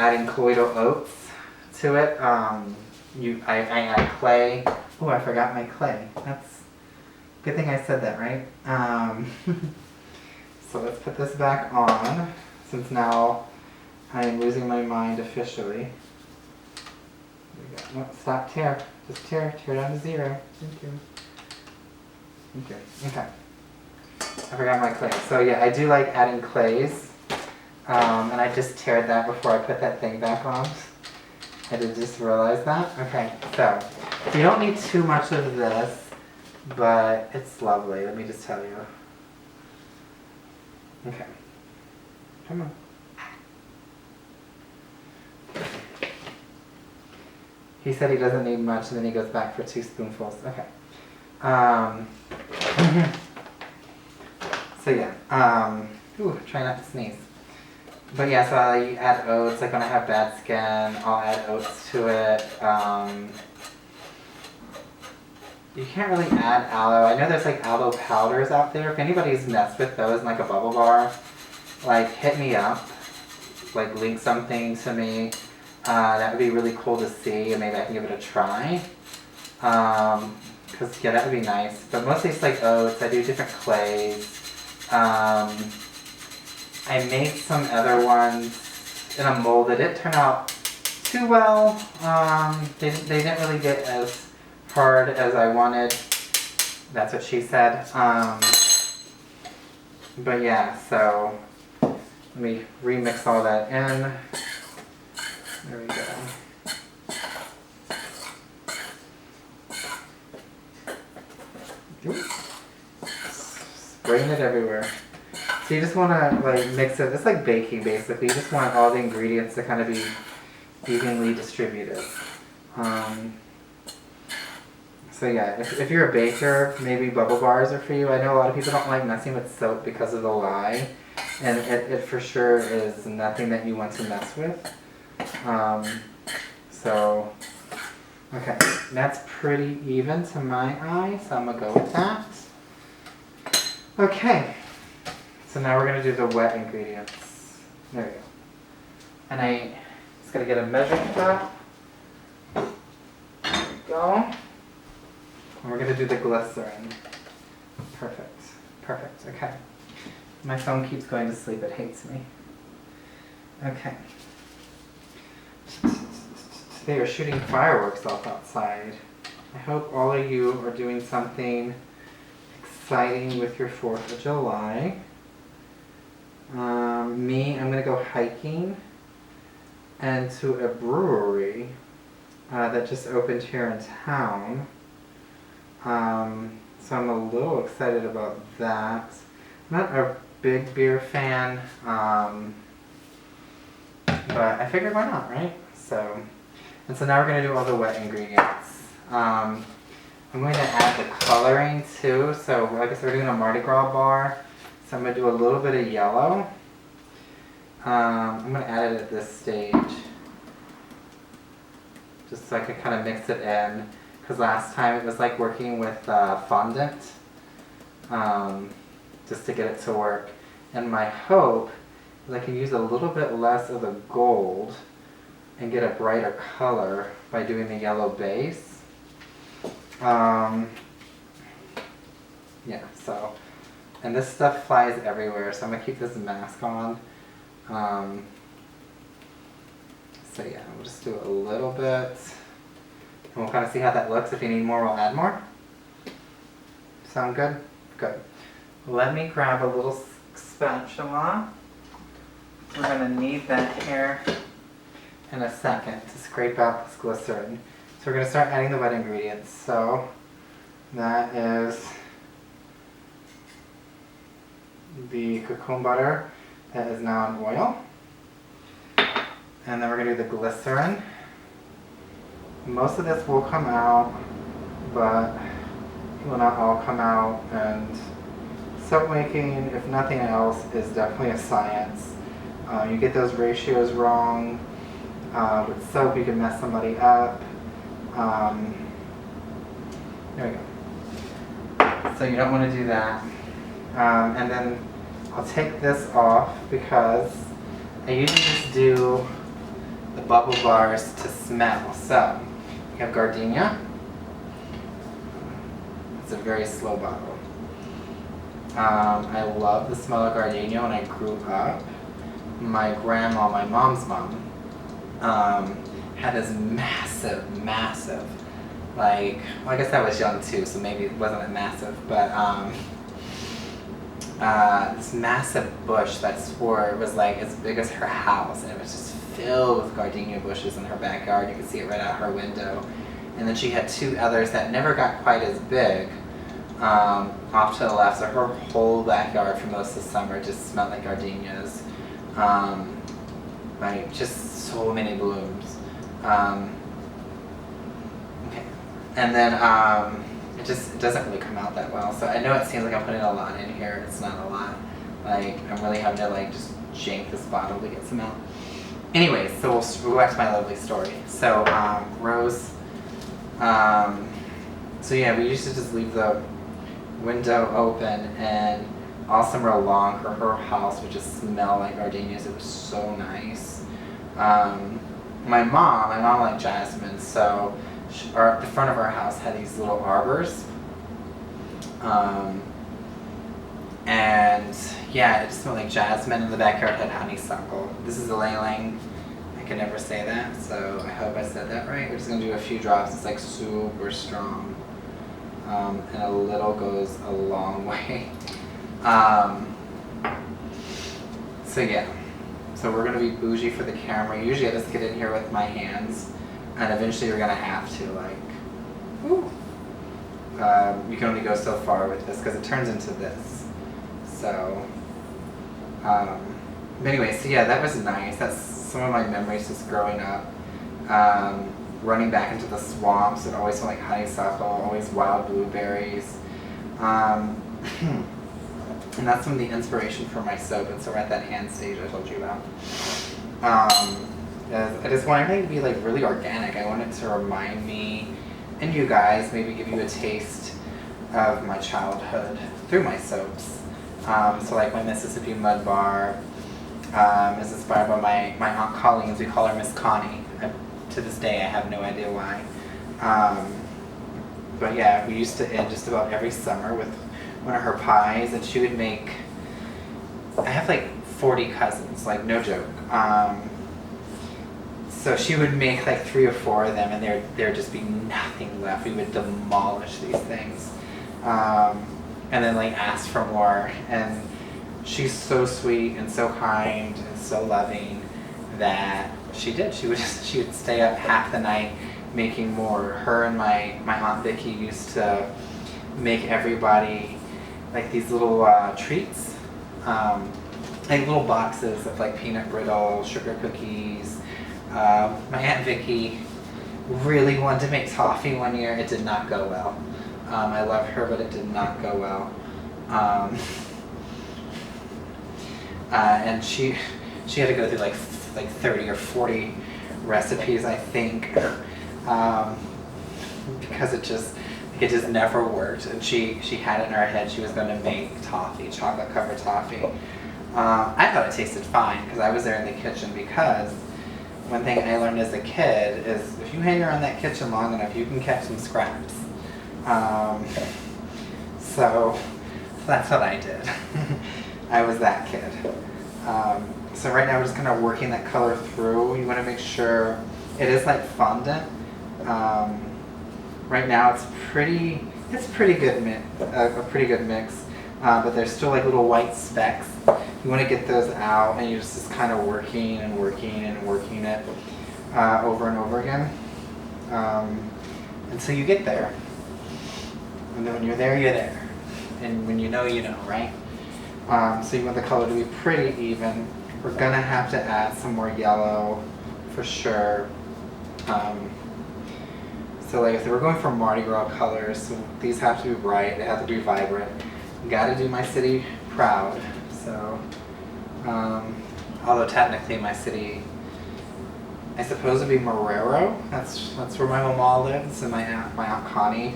Adding colloidal oats to it. I add clay. Oh, I forgot my clay. That's good thing I said that, right? So let's put this back on, since now I am losing my mind officially. No, stop, tear. Just tear down to 0. Thank you. Okay. I forgot my clay. So yeah, I do like adding clays. And I just teared that before I put that thing back on. I did just realize that. Okay, so you don't need too much of this, but it's lovely, let me just tell you. Okay. Come on. He said he doesn't need much, and then he goes back for 2 spoonfuls. Okay. So yeah. Ooh, try not to sneeze. But yeah, so I add oats. Like when I have bad skin, I'll add oats to it. You can't really add aloe. I know there's like aloe powders out there. If anybody's messed with those in like a bubble bar, like hit me up. Like link something to me. That would be really cool to see, and maybe I can give it a try. Cause yeah, that would be nice. But mostly it's like oats. I do different clays. I made some other ones in a mold that didn't turn out too well. They didn't really get as hard as I wanted. That's what she said. But yeah, so let me remix all that in. There we go. Spraying it everywhere. So you just want to like mix it. It's like baking basically. You just want all the ingredients to kind of be evenly distributed. So yeah, if you're a baker, maybe bubble bars are for you. I know a lot of people don't like messing with soap because of the lye, and it for sure is nothing that you want to mess with. So okay, that's pretty even to my eye, so I'm gonna go with that. Okay. So now we're going to do the wet ingredients. There we go. And I just got to get a measuring cup. There we go. And we're going to do the glycerin. Perfect. Perfect. Okay. My phone keeps going to sleep. It hates me. Okay. They are shooting fireworks off outside. I hope all of you are doing something exciting with your 4th of July. I'm gonna go hiking and to a brewery that just opened here in town. So I'm a little excited about that. I'm not a big beer fan, but I figured why not, right? So now we're gonna do all the wet ingredients. I'm going to add the coloring too. So like I said, we're doing a Mardi Gras bar. So I'm going to do a little bit of yellow. I'm going to add it at this stage, just so I can kind of mix it in, because last time it was like working with fondant, just to get it to work. And my hope is I can use a little bit less of the gold and get a brighter color by doing the yellow base. Yeah, so. And this stuff flies everywhere, so I'm going to keep this mask on. So yeah, we'll just do a little bit. And we'll kind of see how that looks. If you need more, we'll add more. Sound good? Good. Let me grab a little spatula. We're going to need that here in a second to scrape out this glycerin. So we're going to start adding the wet ingredients. So that is the cocoa butter that is now in oil. And then we're going to do the glycerin. Most of this will come out, but it will not all come out. And soap making, if nothing else, is definitely a science. You get those ratios wrong. With soap, you can mess somebody up. There we go. So you don't want to do that. And then I'll take this off because I usually just do bubble bars to smell. So we have gardenia. It's a very slow bottle. I love the smell of gardenia. When I grew up, my grandma, my mom's mom, had this massive, like, well, I guess I was young too, so maybe it wasn't that massive, but this massive bush that swore it was like as big as her house, and it was just filled with gardenia bushes in her backyard. You could see it right out her window. And then she had two others that never got quite as big, off to the left, so her whole backyard for most of the summer just smelled like gardenias. Like, just so many blooms. Okay. And then it doesn't really come out that well. So I know it seems like I'm putting a lot in here. It's not a lot. Like, I'm really having to like just jank this bottle to get some out. Anyways, so we'll go back to my lovely story. So Rose, so yeah, we used to just leave the window open, and all summer long her house would just smell like gardenias. It was so nice. My mom liked jasmine, so the front of our house had these little arbors. And yeah, it just smelled like jasmine. In the backyard had honeysuckle. This is a ylang. I can never say that, so I hope I said that right. We're just gonna do a few drops. It's like super strong. And a little goes a long way. So yeah, so we're gonna be bougie for the camera. Usually I just get in here with my hands, and eventually we're gonna have to like, whew. You can only go so far with this because it turns into this. So, but anyway, so yeah, that was nice. That's some of my memories just growing up. Running back into the swamps, it always smelled like honeysuckle, always wild blueberries. And that's some of the inspiration for my soap. And so we're at that hand stage I told you about. I just want everything to be like really organic. I want it to remind me, and you guys, maybe give you a taste of my childhood through my soaps. So like my Mississippi Mud Bar is inspired by my Aunt Colleen's. We call her Miss Connie. To this day, I have no idea why. But yeah, we used to end just about every summer with one of her pies, and she would make, I have like 40 cousins, like no joke. So she would make like 3 or 4 of them, and there'd just be nothing left. We would demolish these things. And then like ask for more. And she's so sweet and so kind and so loving that she did. She would stay up half the night making more. Her and my Aunt Vicky used to make everybody like these little treats, like little boxes of like peanut brittle, sugar cookies. My Aunt Vicky really wanted to make toffee one year. It did not go well. I love her, but it did not go well. And she had to go through like 30 or 40 recipes, I think, because it just never worked. And she had it in her head she was going to make toffee, chocolate covered toffee. I thought it tasted fine because I was there in the kitchen, because one thing I learned as a kid is if you hang around that kitchen long enough, you can catch some scraps. So that's what I did. I was that kid. So right now we're just kind of working that color through. You want to make sure it is like fondant. Right now it's pretty good a pretty good mix, but there's still like little white specks. You want to get those out, and you're just kind of working and working and working it over and over again until you get there. And then when you're there, you're there. And when you know, right? So you want the color to be pretty even. We're gonna have to add some more yellow for sure. So like if we're going for Mardi Gras colors, so these have to be bright, they have to be vibrant. Gotta do my city proud. So, although technically my city, I suppose it'd be Marrero. That's where my mama lives, and my Aunt Connie.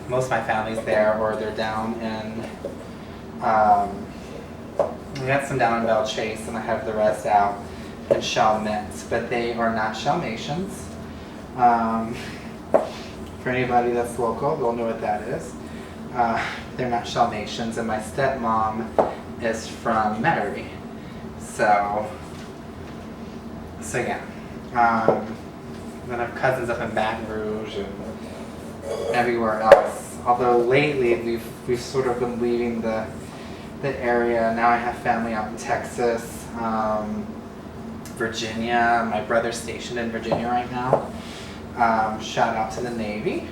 Most of my family's there, or they're down in I got some down in Belle Chase, and I have the rest out in Chalmette, but they are not Chalmatians. For anybody that's local, they'll know what that is. They're not Chalmatians, and my stepmom is from Metairie. So yeah. Then I have cousins up in Baton Rouge and everywhere else. Although lately we've sort of been leaving the area. Now I have family out in Texas, Virginia. My brother's stationed in Virginia right now. Shout out to the Navy.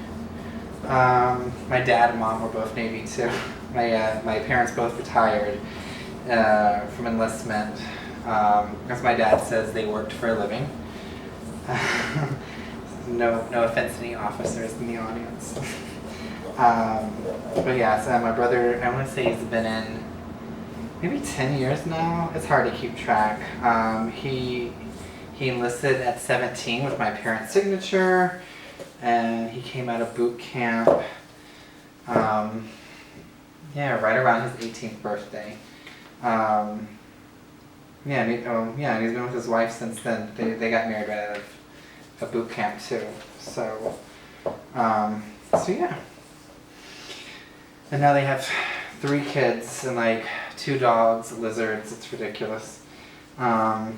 My dad and mom were both Navy too. My parents both retired from enlistment. As my dad says, they worked for a living. No offense to any officers in the audience. But yeah, so my brother, I want to say he's been in maybe 10 years now. It's hard to keep track. He enlisted at 17 with my parents' signature, and he came out of boot camp, right around his 18th birthday. And he's been with his wife since then. They got married right out of boot camp too. So yeah. And now they have 3 kids and like 2 dogs, lizards. It's ridiculous. But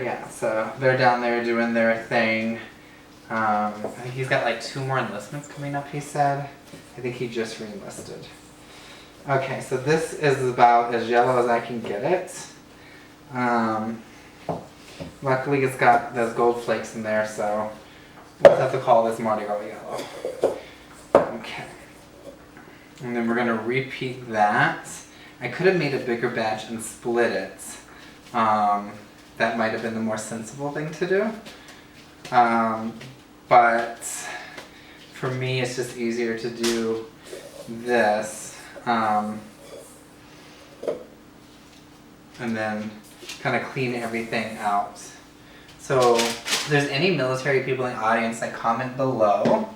yeah, so they're down there doing their thing. I think he's got like 2 more enlistments coming up, he said. I think he just re-enlisted. Okay, so this is about as yellow as I can get it. Luckily it's got those gold flakes in there, so we'll have to call this Mardi Gras yellow. Okay. And then we're going to repeat that. I could have made a bigger batch and split it. That might have been the more sensible thing to do. But for me, it's just easier to do this. And then kind of clean everything out. So if there's any military people in the audience, like comment below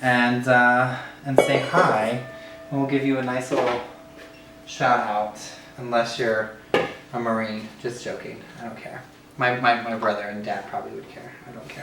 and say hi. And we'll give you a nice little shout out, unless you're a Marine. Just joking. I don't care. My brother and dad probably would care. I don't care.